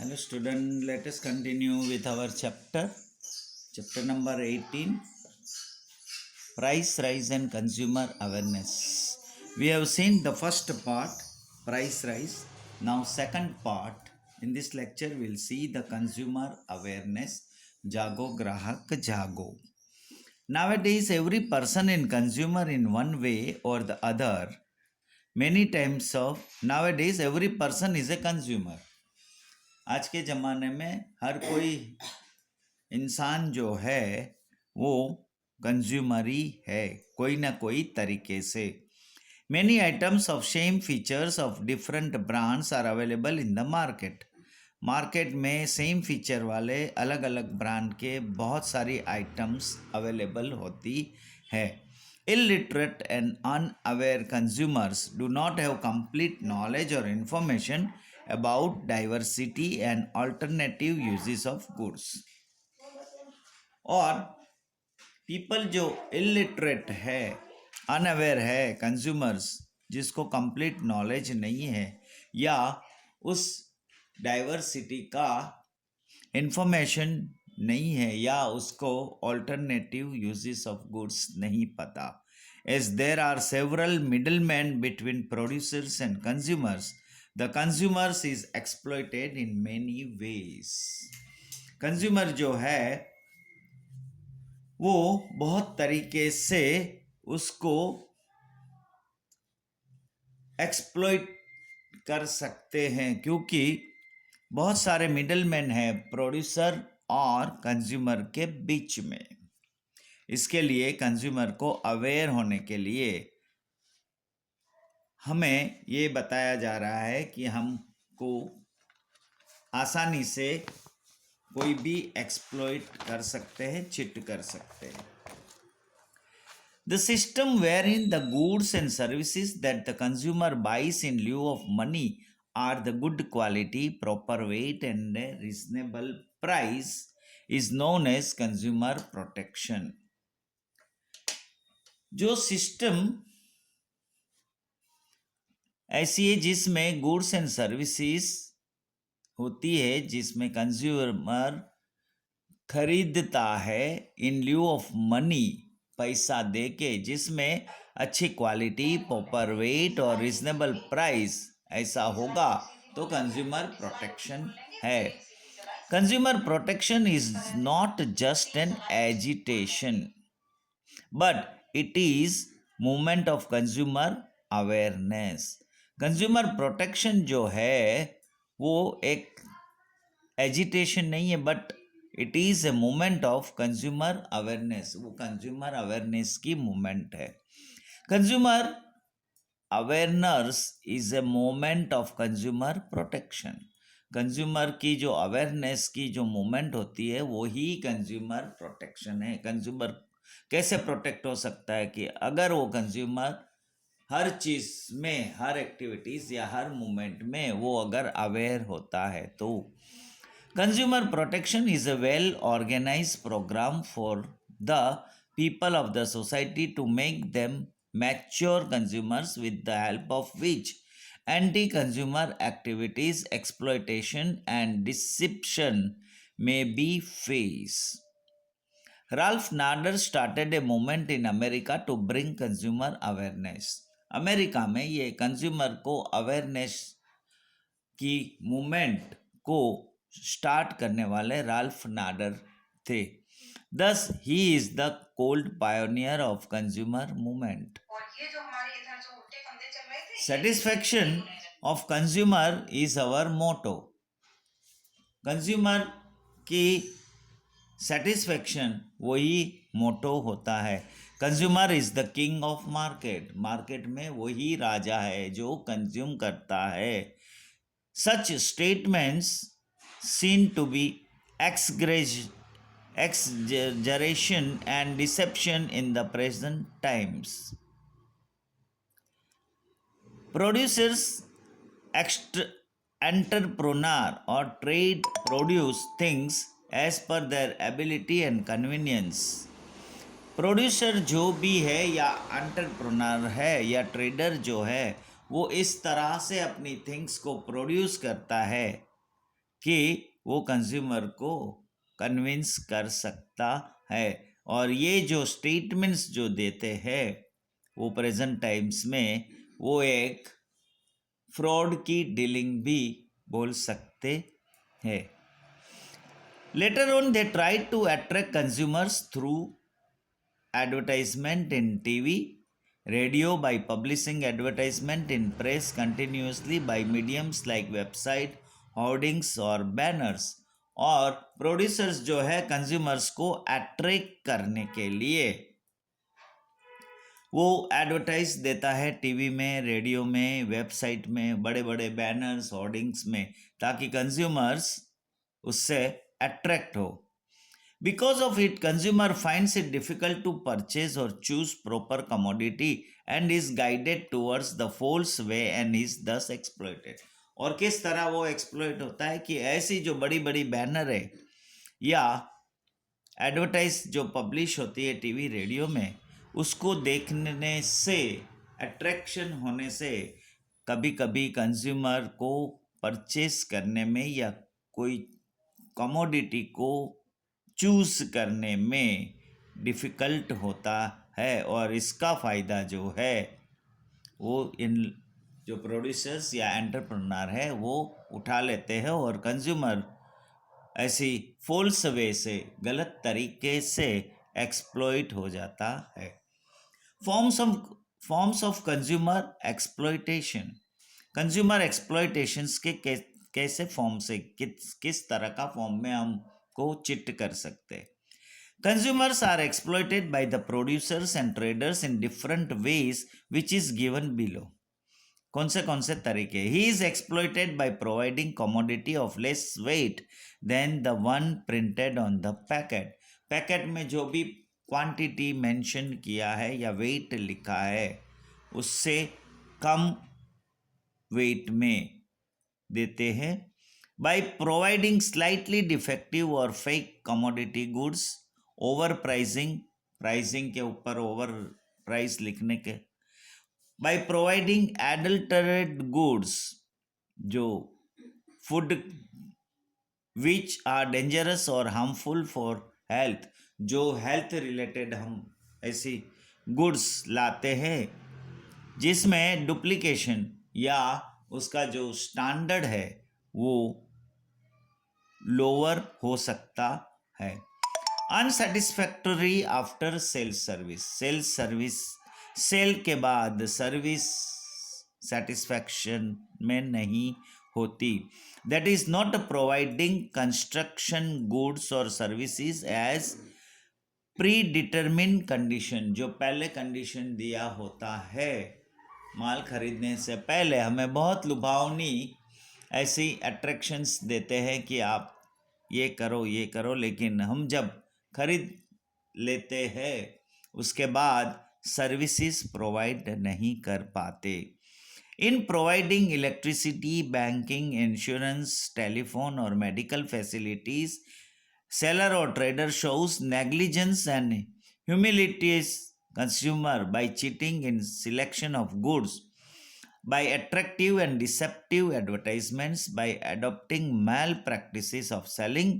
Hello student, let us continue with our chapter number 18, price rise and consumer awareness. We have seen the first part, price rise. Now second part, in this lecture we will see the consumer awareness, Jago Grahak Jago. Nowadays every person in consumer in one way or the other. Many times of nowadays every person is a consumer. आज के ज़माने में हर कोई इंसान जो है वो कंज्यूमरी है कोई ना कोई तरीके से. Many items of same features of different brands are available in the market. Market में सेम फीचर वाले अलग अलग ब्रांड के बहुत सारी आइटम्स अवेलेबल होती है. Illiterate and unaware consumers do not have complete knowledge or information about diversity and alternative uses of goods. और पीपल जो इलिटरेट है, अनअवेयर है, कंज्यूमर्स जिसको कंप्लीट नॉलेज नहीं है या उस डाइवर्सिटी का इंफॉर्मेशन नहीं है या उसको ऑल्टरनेटिव यूजेस ऑफ गुड्स नहीं पता. As there are several middleman between producers and consumers, the consumers is exploited in many ways. Consumer जो है वो बहुत तरीके से उसको एक्सप्लॉइट कर सकते हैं क्योंकि बहुत सारे मिडलमैन हैं प्रोड्यूसर और कंज्यूमर के बीच में. इसके लिए कंज्यूमर को अवेयर होने के लिए हमें ये बताया जा रहा है कि हमको आसानी से कोई भी एक्सप्लॉइट कर सकते हैं, चिट कर सकते हैं. The system wherein the goods and services that the consumer buys in lieu of money are the good quality, proper weight and a reasonable price is known as consumer protection. जो system ऐसी है जिसमें goods and services होती है, जिसमें consumer खरीदता है इन lieu of money, पैसा दे के, जिसमें अच्छी क्वालिटी, प्रॉपर वेट और रिजनेबल प्राइस ऐसा होगा तो कंज्यूमर प्रोटेक्शन है. Consumer protection is not just an agitation but it is movement of consumer awareness. Consumer protection जो है वो एक एजिटेशन नहीं है but it is a movement of consumer awareness. वो कंज्यूमर अवेयरनेस की मूवमेंट है. Consumer awareness is a movement of consumer protection. Consumer की जो अवेयरनेस की जो मूवमेंट होती है वो ही कंज्यूमर प्रोटेक्शन है. कंज्यूमर कैसे प्रोटेक्ट हो सकता है कि अगर वो कंज्यूमर हर चीज़ में, हर एक्टिविटीज़ या हर मूवमेंट में वो अगर अवेयर होता है तो. Consumer protection is a well-organized program for the people of the society to make them mature consumers with the help of which anti-consumer activities, exploitation and deception may be faced. Ralph Nader started a movement in America to bring consumer awareness. America में ये consumer को awareness की movement को start करने वाले Ralph Nadar थे. Thus he is the cold pioneer of consumer movement. Satisfaction of consumer is our motto. Consumer की satisfaction वही मोटो होता है. Consumer is the king of market. Market में वही राजा है जो कंज्यूम करता है. Such statements seen to be exaggeration and deception in the present times. Producers, entrepreneur or trade produce things as per their ability and convenience. Producer जो भी है या एंटरप्रेन्योर है या ट्रेडर जो है वो इस तरह से अपनी थिंग्स को प्रोड्यूस करता है कि वो कंज्यूमर को कन्विंस कर सकता है। और ये जो स्टेटमेंट्स जो देते हैं वो प्रेजेंट टाइम्स में वो एक फ्रॉड की डीलिंग भी बोल सकते हैं। Later on they try to attract consumers through advertisement in TV, radio, by publishing advertisement in press continuously, by mediums like website, hoardings और banners। और प्रोड्यूसर्स जो है कंज्यूमर्स को अट्रैक्ट करने के लिए वो एडवर्टाइज देता है टीवी में, रेडियो में, वेबसाइट में, बड़े बड़े बैनर्स, होर्डिंग्स में, ताकि कंज्यूमर्स उससे अट्रैक्ट हो। Because of it, consumer finds it difficult to purchase or choose proper commodity and is guided towards the false way and is thus exploited। और किस तरह वो एक्सप्लॉइट होता है कि ऐसी जो बड़ी बड़ी बैनर है या एडवर्टाइज जो पब्लिश होती है टीवी रेडियो में, उसको देखने से, अट्रैक्शन होने से कभी कभी कंज्यूमर को परचेस करने में या कोई कमोडिटी को चूज करने में डिफ़िकल्ट होता है। और इसका फ़ायदा जो है वो इन जो प्रोड्यूसर्स या एंटरप्रेन्योर है वो उठा लेते हैं और कंज्यूमर ऐसी फॉल्स वे से, गलत तरीके से एक्सप्लॉइट हो जाता है। Forms of consumer exploitation. Consumer exploitations के कैसे फॉर्म से, किस तरह का फॉर्म में हम को चिट कर सकते। Consumers are exploited by the producers and traders in different ways which is given below. कौन से तरीके? He is exploited by providing commodity of less weight than the one printed on the packet. Packet में जो भी quantity mention किया है या wait लिखा है उससे कम वेट में देते हैं। by providing slightly defective or fake commodity goods, over pricing के ऊपर ओवर प्राइस लिखने के, by providing adulterated goods जो food which are dangerous or harmful for health, जो हेल्थ रिलेटेड हम ऐसी गुड्स लाते हैं जिसमें डुप्लीकेशन या उसका जो स्टैंडर्ड है वो लोअर हो सकता है। अनसेटिस्फैक्टरी आफ्टर सेल्स सेल के बाद सर्विस सेटिस्फैक्शन में नहीं होती। That is not providing construction goods और services as predetermine condition. जो पहले कंडीशन दिया होता है माल खरीदने से पहले, हमें बहुत लुभावनी ऐसी अट्रैक्शंस देते हैं कि आप ये करो, लेकिन हम जब खरीद लेते हैं उसके बाद सर्विसेज प्रोवाइड नहीं कर पाते। In providing electricity, banking, insurance, telephone और medical facilities, seller or trader shows negligence and humiliates consumer by cheating in selection of goods, by attractive and deceptive advertisements, by adopting malpractices of selling,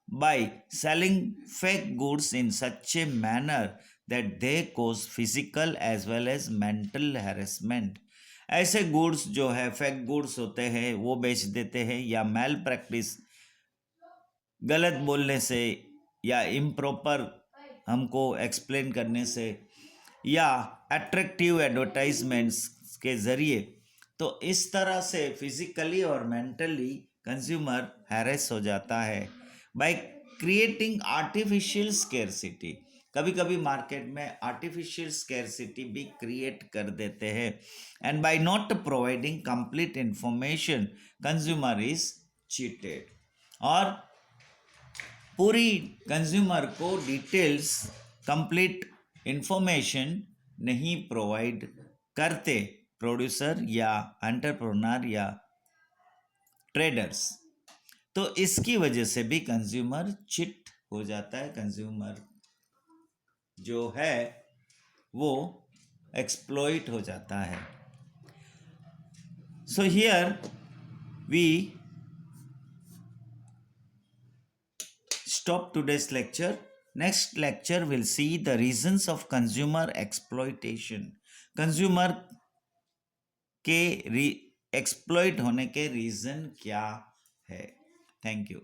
by selling fake goods in such a manner that they cause physical as well as mental harassment। ऐसे goods जो है fake goods होते हैं वो बेच देते हैं, या मैल प्रैक्टिस, गलत बोलने से या इम्प्रॉपर हमको एक्सप्लेन करने से या अट्रैक्टिव एडवर्टाइजमेंट्स के ज़रिए, तो इस तरह से फिजिकली और मेंटली कंज्यूमर हैरेस हो जाता है। बाय क्रिएटिंग आर्टिफिशियल स्केर्सिटी, कभी कभी मार्केट में आर्टिफिशियल स्केर्सिटी भी क्रिएट कर देते हैं। And by not providing complete information consumer is cheated. और पूरी कंज्यूमर को डिटेल्स, कंप्लीट इंफॉर्मेशन नहीं प्रोवाइड करते प्रोड्यूसर या एंटरप्रेन्योर या ट्रेडर्स, तो इसकी वजह से भी कंज्यूमर चिट हो जाता है। कंज्यूमर जो है वो एक्सप्लॉइट हो जाता है। So here we stop today's lecture. Next lecture will see the reasons of consumer exploitation. Consumer के एक्सप्लॉइट होने के रीजन क्या है? Thank you.